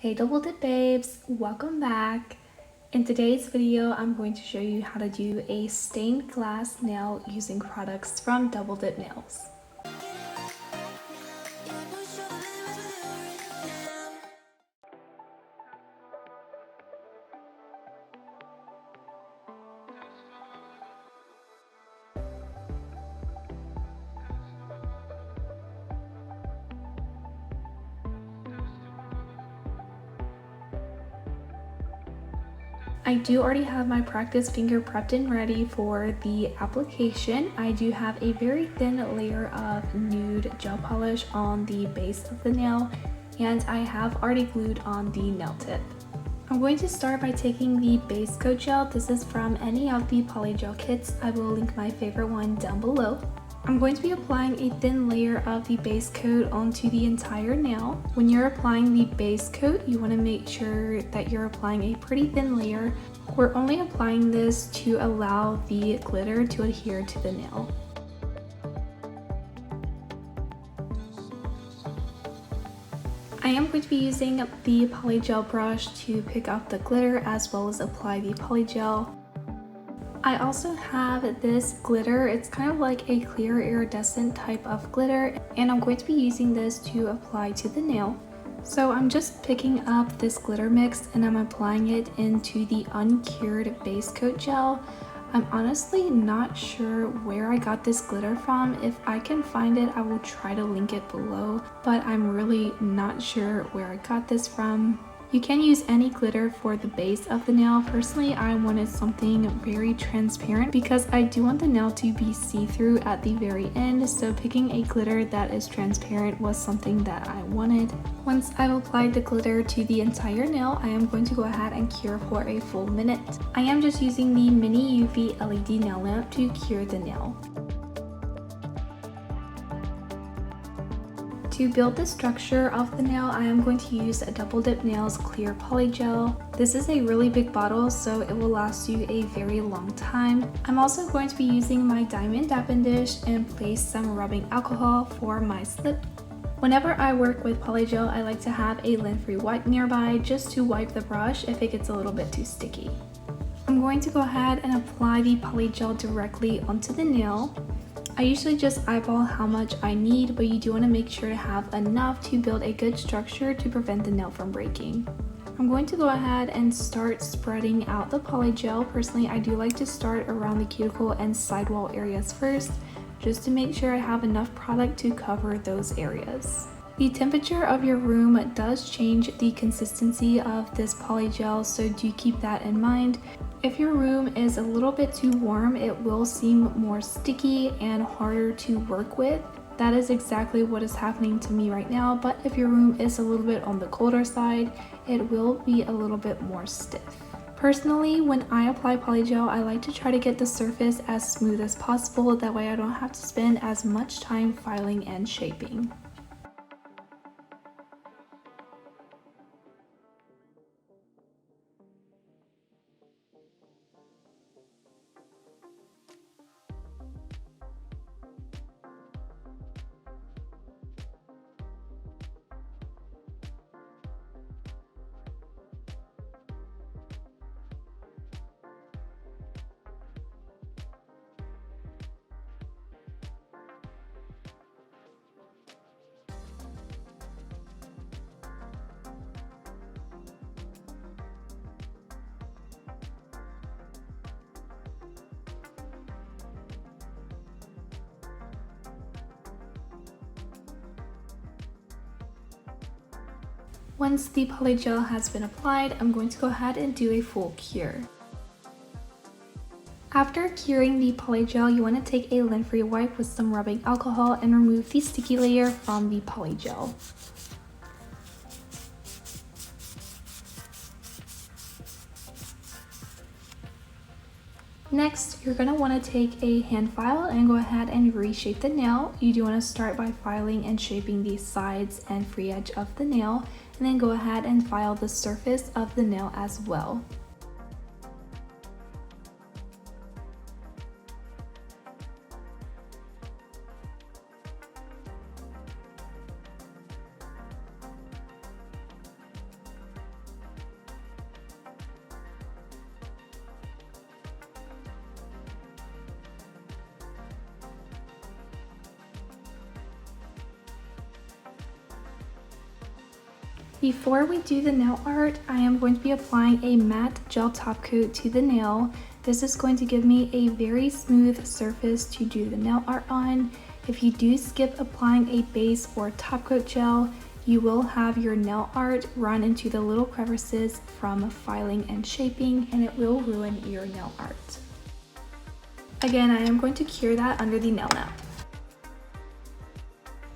Hey Double Dip babes, welcome back. In today's video, I'm going to show you how to do a stained glass nail using products from Double Dip Nails. I do already have my practice finger prepped and ready for the application. I do have a very thin layer of nude gel polish on the base of the nail, and I have already glued on the nail tip. I'm going to start by taking the base coat gel. This is from any of the polygel kits. I will link my favorite one down below. I'm going to be applying a thin layer of the base coat onto the entire nail. When you're applying the base coat, you want to make sure that you're applying a pretty thin layer. We're only applying this to allow the glitter to adhere to the nail. I am going to be using the polygel brush to pick up the glitter as well as apply the polygel. I also have this glitter. It's kind of like a clear iridescent type of glitter, and I'm going to be using this to apply to the nail. So I'm just picking up this glitter mix and I'm applying it into the uncured base coat gel. I'm honestly not sure where I got this glitter from. If I can find it, I will try to link it below, but I'm really not sure where I got this from. You can use any glitter for the base of the nail. Personally, I wanted something very transparent because I do want the nail to be see-through at the very end, so picking a glitter that is transparent was something that I wanted. Once I've applied the glitter to the entire nail, I am going to go ahead and cure for a full minute. I am just using the mini UV LED nail lamp to cure the nail. To build the structure of the nail, I am going to use a Double Dip Nails clear polygel. This is a really big bottle, so it will last you a very long time. I'm also going to be using my diamond dapping dish and place some rubbing alcohol for my slip. Whenever I work with polygel, I like to have a lint-free wipe nearby just to wipe the brush if it gets a little bit too sticky. I'm going to go ahead and apply the polygel directly onto the nail. I usually just eyeball how much I need, but you do want to make sure to have enough to build a good structure to prevent the nail from breaking. I'm going to go ahead and start spreading out the polygel. Personally, I do like to start around the cuticle and sidewall areas first, just to make sure I have enough product to cover those areas. The temperature of your room does change the consistency of this polygel, so do keep that in mind. If your room is a little bit too warm, it will seem more sticky and harder to work with. That is exactly what is happening to me right now, but if your room is a little bit on the colder side, it will be a little bit more stiff. Personally, when I apply polygel, I like to try to get the surface as smooth as possible. That way I don't have to spend as much time filing and shaping. Once the polygel has been applied, I'm going to go ahead and do a full cure. After curing the polygel, you want to take a lint-free wipe with some rubbing alcohol and remove the sticky layer from the polygel. Next, you're going to want to take a hand file and go ahead and reshape the nail. You do want to start by filing and shaping the sides and free edge of the nail, and then go ahead and file the surface of the nail as well. Before we do the nail art, I am going to be applying a matte gel top coat to the nail. This is going to give me a very smooth surface to do the nail art on. If you do skip applying a base or top coat gel, you will have your nail art run into the little crevices from filing and shaping, and it will ruin your nail art. Again, I am going to cure that under the nail lamp.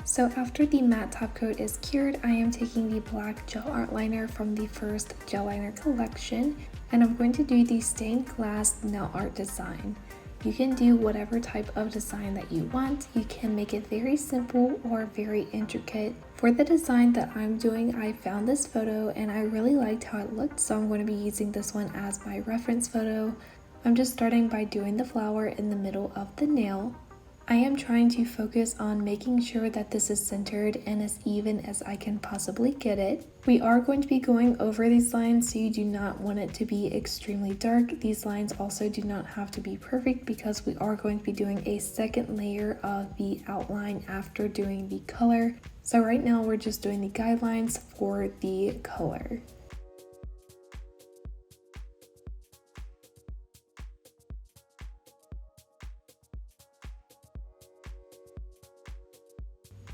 So after the matte top coat is cured, I am taking the black gel art liner from the first gel liner collection, and I'm going to do the stained glass nail art design. You can do whatever type of design that you want. You can make it very simple or very intricate. For the design that I'm doing, I found this photo and I really liked how it looked, so I'm going to be using this one as my reference photo. I'm just starting by doing the flower in the middle of the nail. I am trying to focus on making sure that this is centered and as even as I can possibly get it. We are going to be going over these lines, so you do not want it to be extremely dark. These lines also do not have to be perfect because we are going to be doing a second layer of the outline after doing the color. So right now we're just doing the guidelines for the color.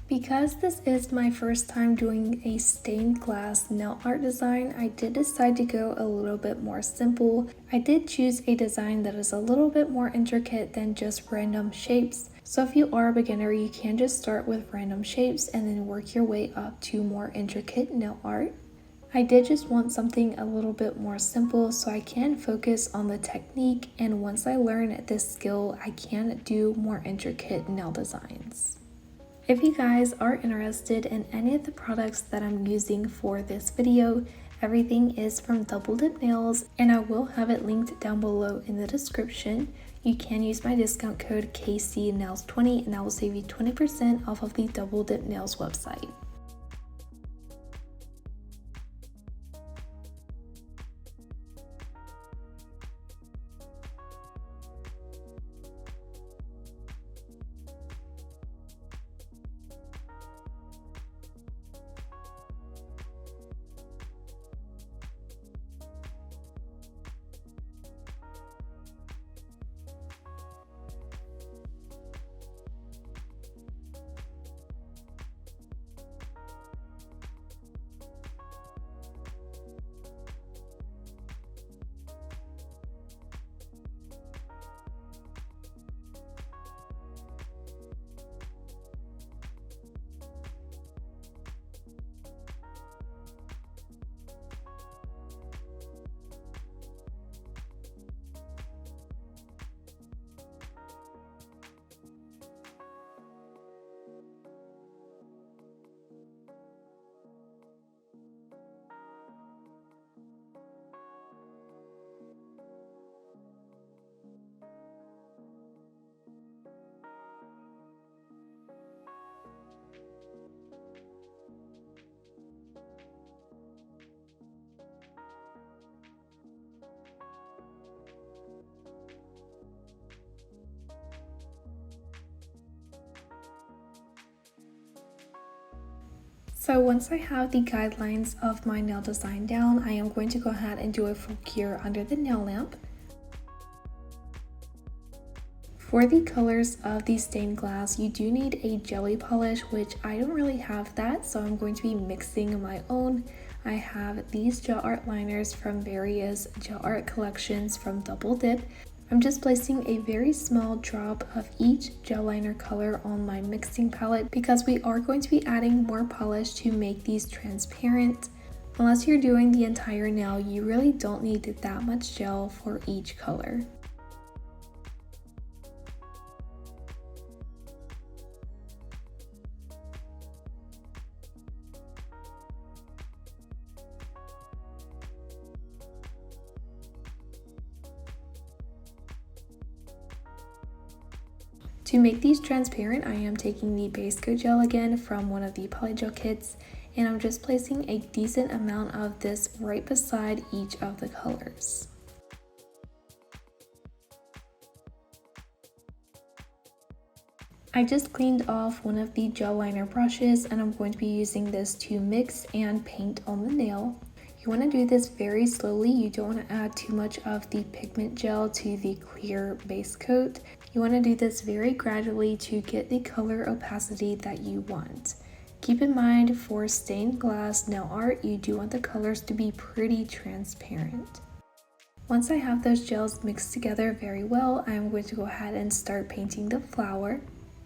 Because this is my first time doing a stained glass nail art design, I did decide to go a little bit more simple. I did choose a design that is a little bit more intricate than just random shapes. So if you are a beginner, you can just start with random shapes and then work your way up to more intricate nail art. I did just want something a little bit more simple so I can focus on the technique, and once I learn this skill, I can do more intricate nail designs. If you guys are interested in any of the products that I'm using for this video, everything is from Double Dip Nails, and I will have it linked down below in the description. You can use my discount code KCNails20 and that will save you 20% off of the Double Dip Nails website. So once I have the guidelines of my nail design down, I am going to go ahead and do a full cure under the nail lamp. For the colors of the stained glass, you do need a jelly polish, which I don't really have that, so I'm going to be mixing my own. I have these gel art liners from various gel art collections from Double Dip. I'm just placing a very small drop of each gel liner color on my mixing palette because we are going to be adding more polish to make these transparent. Unless you're doing the entire nail, you really don't need that much gel for each color. To make these transparent, I am taking the base coat gel again from one of the polygel kits, and I'm just placing a decent amount of this right beside each of the colors. I just cleaned off one of the gel liner brushes and I'm going to be using this to mix and paint on the nail. You want to do this very slowly. You don't want to add too much of the pigment gel to the clear base coat. You want to do this very gradually to get the color opacity that you want. Keep in mind, for stained glass nail art, you do want the colors to be pretty transparent. Once I have those gels mixed together very well, I'm going to go ahead and start painting the flower.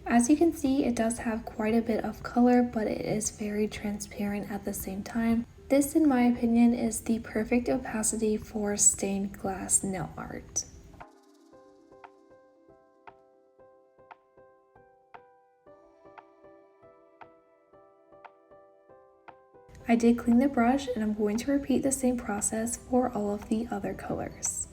As you can see, it does have quite a bit of color, but it is very transparent at the same time. This, in my opinion, is the perfect opacity for stained glass nail art. I did clean the brush and I'm going to repeat the same process for all of the other colors.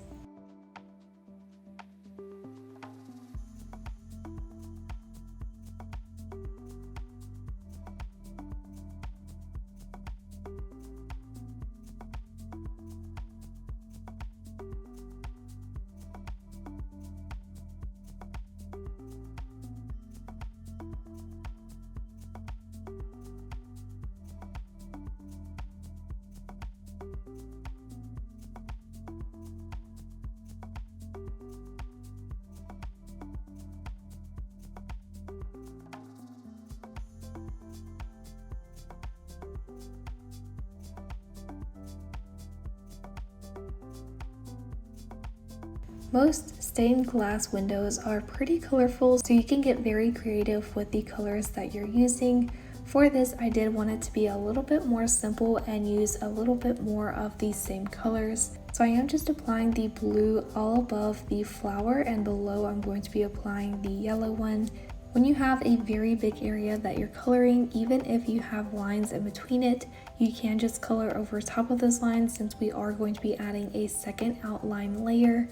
Most stained glass windows are pretty colorful, so you can get very creative with the colors that you're using. For this, I did want it to be a little bit more simple and use a little bit more of the same colors. So I am just applying the blue all above the flower, and below I'm going to be applying the yellow one. When you have a very big area that you're coloring, even if you have lines in between it, you can just color over top of those lines since we are going to be adding a second outline layer.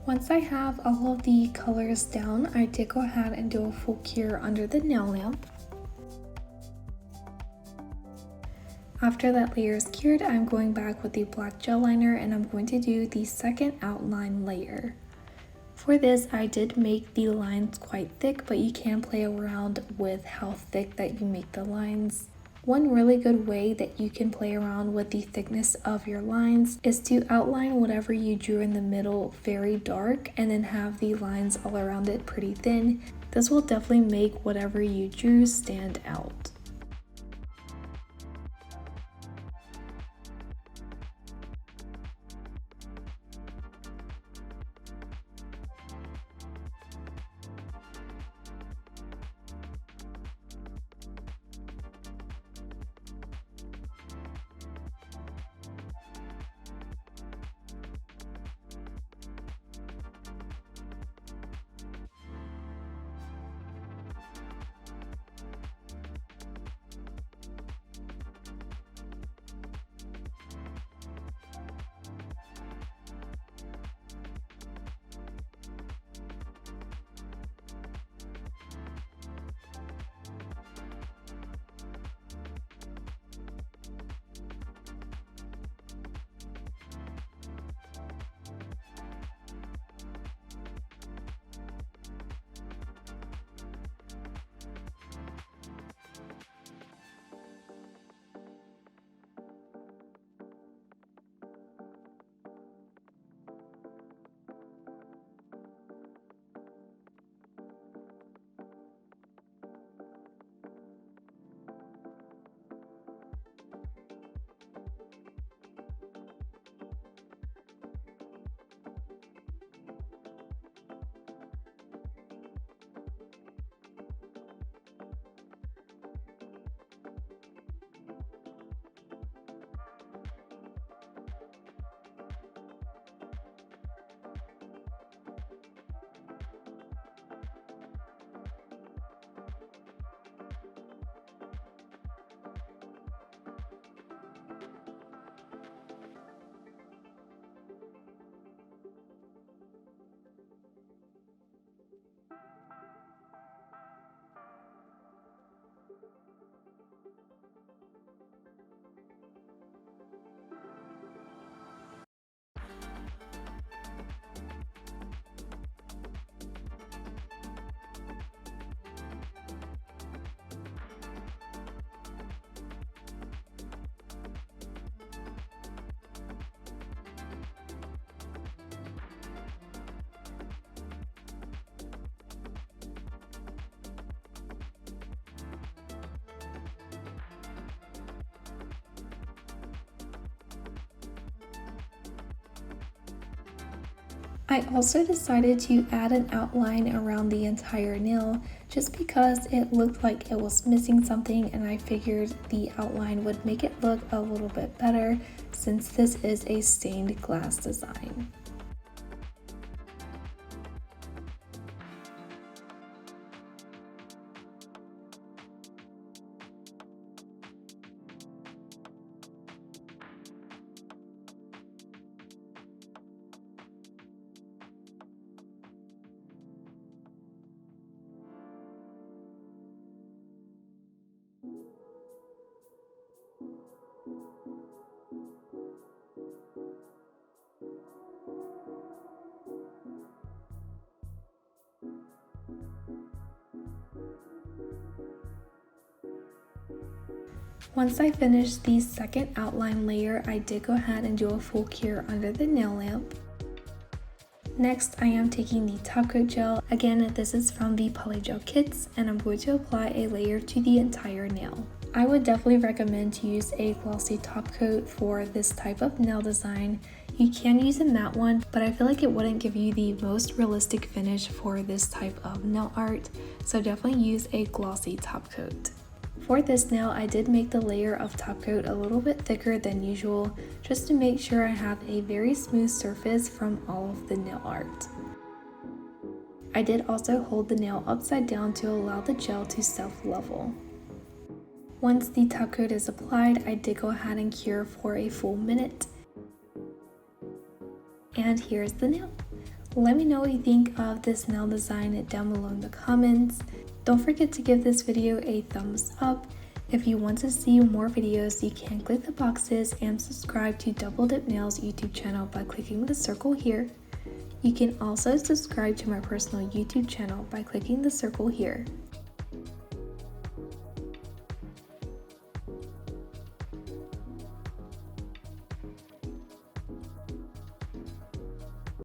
Once I have all of the colors down, I did go ahead and do a full cure under the nail lamp. After that layer is cured, I'm going back with the black gel liner and I'm going to do the second outline layer. For this, I did make the lines quite thick, but you can play around with how thick that you make the lines. One really good way that you can play around with the thickness of your lines is to outline whatever you drew in the middle very dark and then have the lines all around it pretty thin. This will definitely make whatever you drew stand out. I also decided to add an outline around the entire nail just because it looked like it was missing something, and I figured the outline would make it look a little bit better since this is a stained glass design. Once I finished the second outline layer, I did go ahead and do a full cure under the nail lamp. Next, I am taking the top coat gel. Again, this is from the polygel kits, and I'm going to apply a layer to the entire nail. I would definitely recommend to use a glossy top coat for this type of nail design. You can use a matte one, but I feel like it wouldn't give you the most realistic finish for this type of nail art, so definitely use a glossy top coat. For this nail, I did make the layer of top coat a little bit thicker than usual, just to make sure I have a very smooth surface from all of the nail art. I did also hold the nail upside down to allow the gel to self-level. Once the top coat is applied, I did go ahead and cure for a full minute. And here's the nail. Let me know what you think of this nail design down below in the comments. Don't forget to give this video a thumbs up. If you want to see more videos, you can click the boxes and subscribe to Double Dip Nails YouTube channel by clicking the circle here. You can also subscribe to my personal YouTube channel by clicking the circle here.